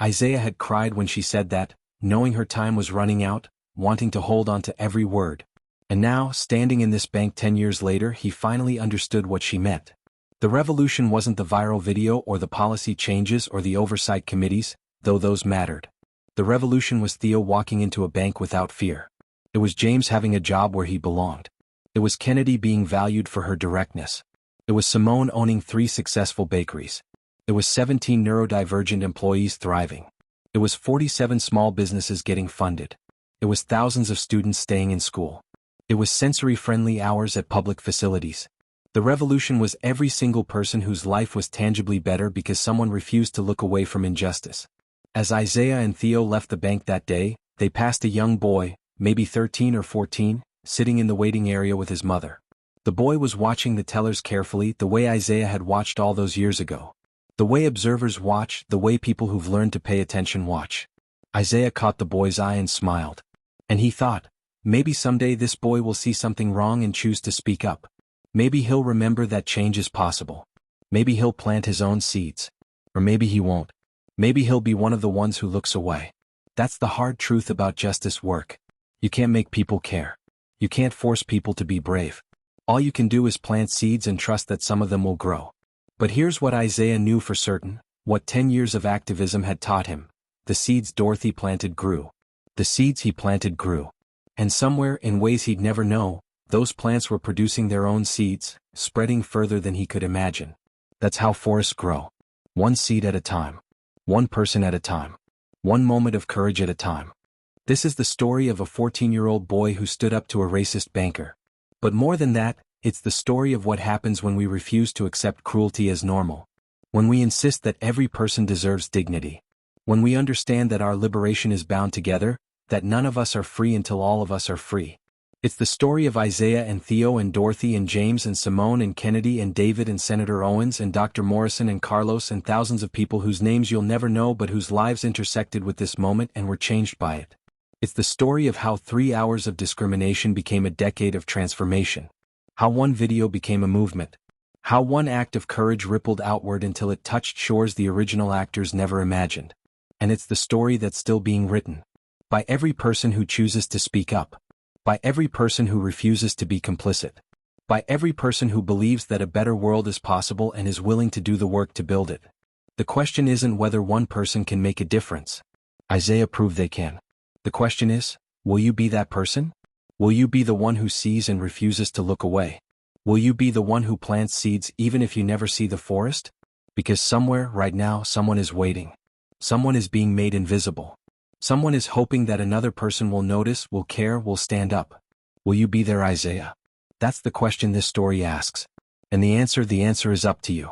Isaiah had cried when she said that, knowing her time was running out, wanting to hold on to every word. And now, standing in this bank 10 years later, he finally understood what she meant. The revolution wasn't the viral video or the policy changes or the oversight committees, though those mattered. The revolution was Theo walking into a bank without fear. It was James having a job where he belonged. It was Kennedy being valued for her directness. It was Simone owning 3 successful bakeries. It was 17 neurodivergent employees thriving. It was 47 small businesses getting funded. It was thousands of students staying in school. It was sensory-friendly hours at public facilities. The revolution was every single person whose life was tangibly better because someone refused to look away from injustice. As Isaiah and Theo left the bank that day, they passed a young boy, maybe 13 or 14, sitting in the waiting area with his mother. The boy was watching the tellers carefully, the way Isaiah had watched all those years ago. The way observers watch, the way people who've learned to pay attention watch. Isaiah caught the boy's eye and smiled. And he thought, maybe someday this boy will see something wrong and choose to speak up. Maybe he'll remember that change is possible. Maybe he'll plant his own seeds. Or maybe he won't. Maybe he'll be one of the ones who looks away. That's the hard truth about justice work. You can't make people care. You can't force people to be brave. All you can do is plant seeds and trust that some of them will grow. But here's what Isaiah knew for certain, what 10 years of activism had taught him. The seeds Dorothy planted grew. The seeds he planted grew. And somewhere, in ways he'd never know, those plants were producing their own seeds, spreading further than he could imagine. That's how forests grow. One seed at a time. One person at a time. One moment of courage at a time. This is the story of a 14-year-old boy who stood up to a racist banker. But more than that, it's the story of what happens when we refuse to accept cruelty as normal. When we insist that every person deserves dignity. When we understand that our liberation is bound together, that none of us are free until all of us are free. It's the story of Isaiah and Theo and Dorothy and James and Simone and Kennedy and David and Senator Owens and Dr. Morrison and Carlos and thousands of people whose names you'll never know but whose lives intersected with this moment and were changed by it. It's the story of how 3 hours of discrimination became a decade of transformation. How one video became a movement. How one act of courage rippled outward until it touched shores the original actors never imagined. And it's the story that's still being written. By every person who chooses to speak up. By every person who refuses to be complicit. By every person who believes that a better world is possible and is willing to do the work to build it. The question isn't whether one person can make a difference. Isaiah proved they can. The question is, will you be that person? Will you be the one who sees and refuses to look away? Will you be the one who plants seeds even if you never see the forest? Because somewhere, right now, someone is waiting. Someone is being made invisible. Someone is hoping that another person will notice, will care, will stand up. Will you be there, Isaiah? That's the question this story asks. And the answer is up to you.